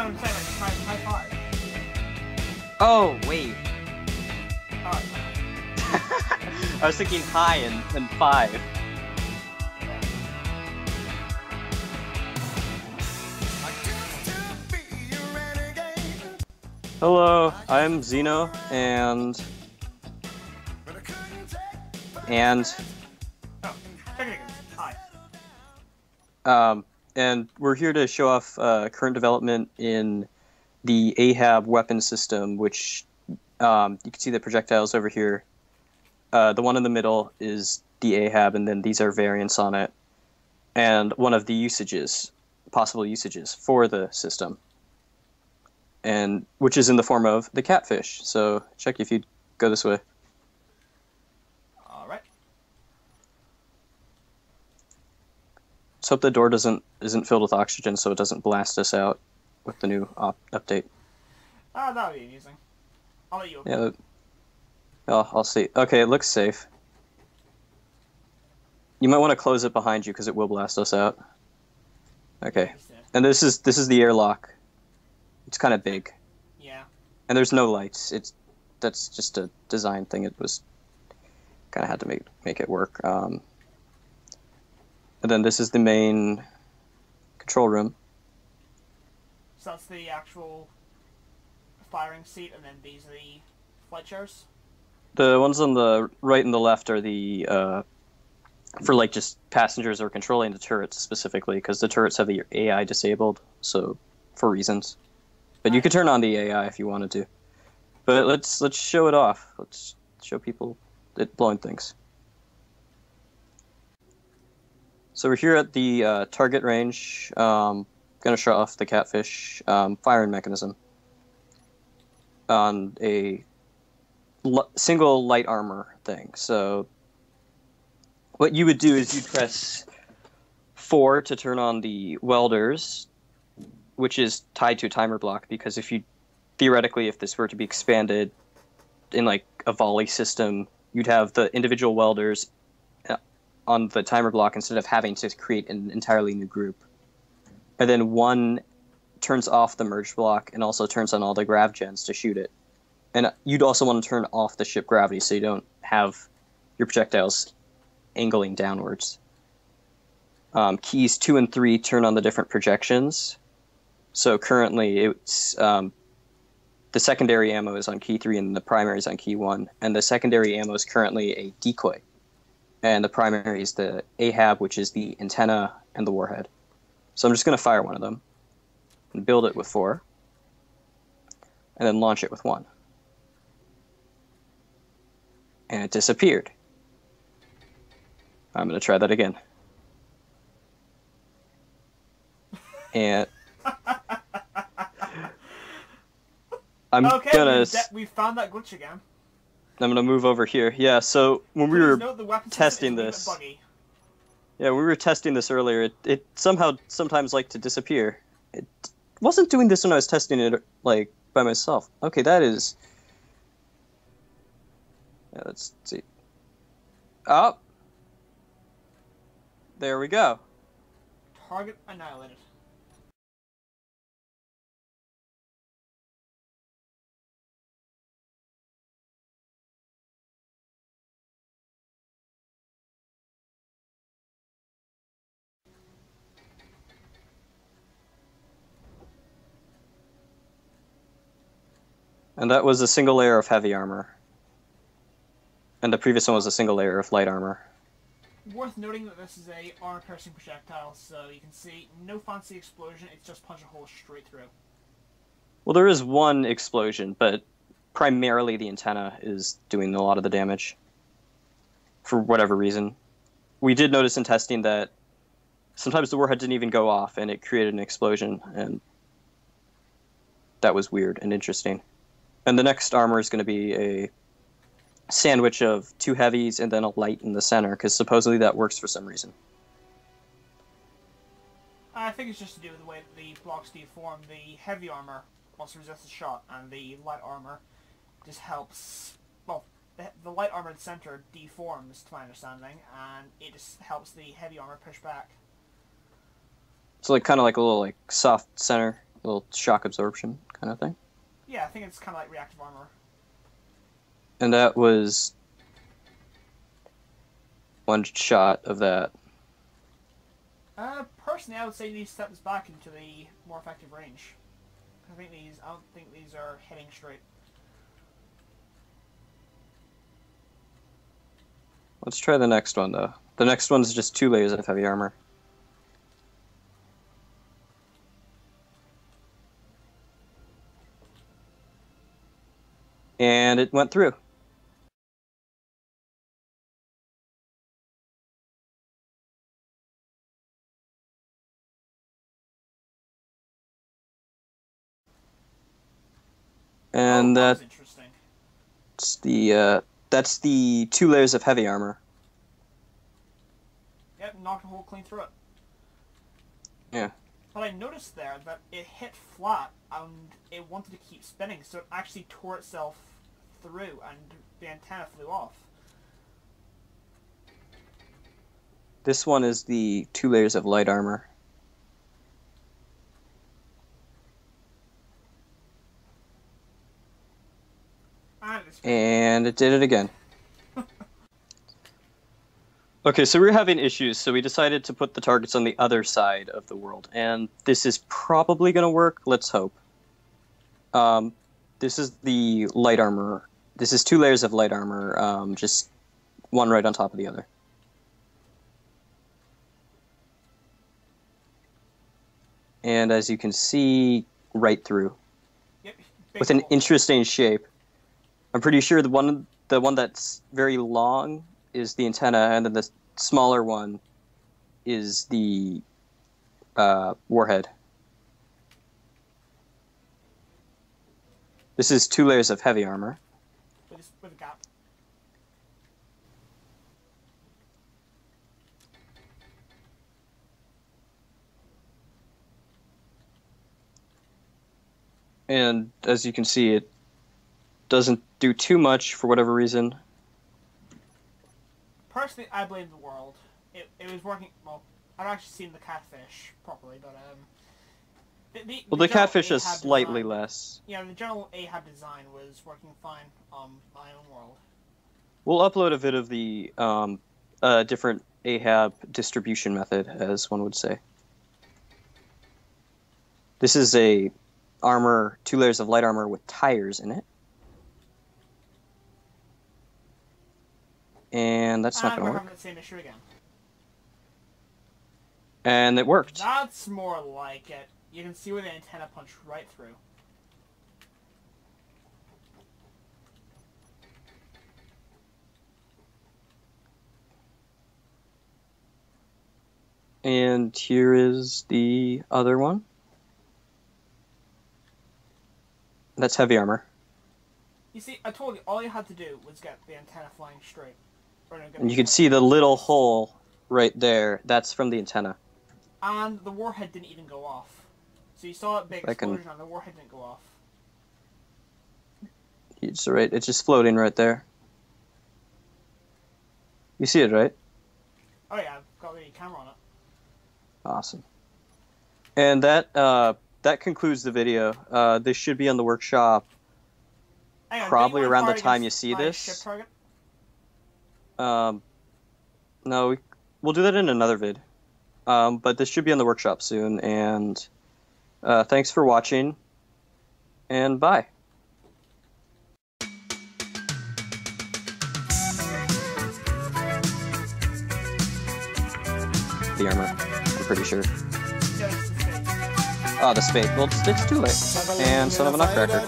I'm saying, like, high five. Oh, wait. Alright. I was thinking high and 5. Hello, I'm Zeno, and Oh, technically, hi. and we're here to show off current development in the Ahab weapon system, which you can see the projectiles over here. The one in the middle is the Ahab, and then these are variants on it, and one of the possible usages for the system, and which is in the form of the Catfish. So check if you go this way. Alright. Let's hope the door isn't filled with oxygen, so it doesn't blast us out with the new update. Ah, that would be amusing. I'll let you open. Yeah. I'll see. Okay, it looks safe. You might want to close it behind you because it will blast us out. Okay. And this is the airlock. It's kind of big. Yeah. And there's no lights. That's just a design thing. It was kind of had to make it work. And then this is the main control room. So that's the actual firing seat, and then these are the flight chairs? The ones on the right and the left are the for like just passengers or controlling the turrets specifically, because the turrets have the AI disabled, so for reasons. But you could turn on the AI if you wanted to. But let's show it off. Let's show people it blowing things. So we're here at the target range. Gonna show off the Catfish firing mechanism on a single light armor thing. So what you would do is you'd press 4 to turn on the welders, which is tied to a timer block, because theoretically, if this were to be expanded in like a volley system, you'd have the individual welders on the timer block instead of having to create an entirely new group. And then one turns off the merge block and also turns on all the grav gens to shoot it. And you'd also want to turn off the ship gravity so you don't have your projectiles angling downwards. Keys 2 and 3 turn on the different projections. So currently it's the secondary ammo is on key 3 and the primary is on key 1. And the secondary ammo is currently a decoy. And the primary is the Ahab, which is the antenna and the warhead. So I'm just going to fire one of them and build it with 4. And then launch it with 1. And it disappeared. I'm going to try that again. And I'm we found that glitch again. I'm gonna move over here. Yeah, so when we were testing this, when we were testing this earlier, it sometimes liked to disappear. It wasn't doing this when I was testing it like by myself. Okay, that is. Yeah, let's see. Oh, there we go. Target annihilated. And that was a single layer of heavy armor. And the previous one was a single layer of light armor. Worth noting that this is a armor-piercing projectile, so you can see no fancy explosion, it's just punch a hole straight through. Well, there is one explosion, but primarily the antenna is doing a lot of the damage. For whatever reason. We did notice in testing that sometimes the warhead didn't even go off, and it created an explosion, and that was weird and interesting. And the next armor is going to be a sandwich of 2 heavies and then a light in the center, because supposedly that works for some reason. I think it's just to do with the way that the blocks deform. The heavy armor wants to resist the shot, and the light armor just helps... Well, the light armor in the center deforms, to my understanding, and it just helps the heavy armor push back. So kind of like a little soft center, little shock absorption kind of thing. Yeah, I think it's kind of like reactive armor. And that was one shot of that. Personally, I would say these steps back into the more effective range. I don't think these are hitting straight. Let's try the next one, though. The next one's just 2 layers of heavy armor. And it went through. And that was interesting. That's the 2 layers of heavy armor. Yep, knocked a hole clean through it. Yeah. But I noticed there that it hit flat and it wanted to keep spinning, so it actually tore itself through and the antenna flew off. This one is the 2 layers of light armor. And it did it again. Okay, so we're having issues, so we decided to put the targets on the other side of the world. And this is probably going to work, let's hope. This is the light armor. This is 2 layers of light armor, just one right on top of the other. And as you can see, right through. Yep, with an interesting shape. I'm pretty sure the one that's very long is the antenna, and then the smaller one is the warhead. This is 2 layers of heavy armor. With a gap. And as you can see, it doesn't do too much for whatever reason. Personally, I blame the world. It was working, well, I've actually seen the Catfish properly, but the Catfish is slightly less. Yeah, the general Ahab design was working fine on my own world. We'll upload a vid of the different Ahab distribution method, as one would say. This is a armor, 2 layers of light armor with tires in it. And that's not going to work. Having the same issue again. And it worked. That's more like it. You can see where the antenna punched right through. And here is the other one. That's heavy armor. You see, I told you, all you had to do was get the antenna flying straight. And you can see the little hole right there. That's from the antenna. And the warhead didn't even go off. So you saw that big explosion and the warhead didn't go off. It's right. It's just floating right there. You see it, right? Oh yeah, I've got the camera on it. Awesome. And that concludes the video. This should be on the workshop probably around the time you see this. Ship target? No, we'll do that in another vid. But this should be on the workshop soon, and thanks for watching, and bye. The armor, I'm pretty sure. Yeah, it's the space. Oh, the spade. Well, it's too late. And son of a nutcracker.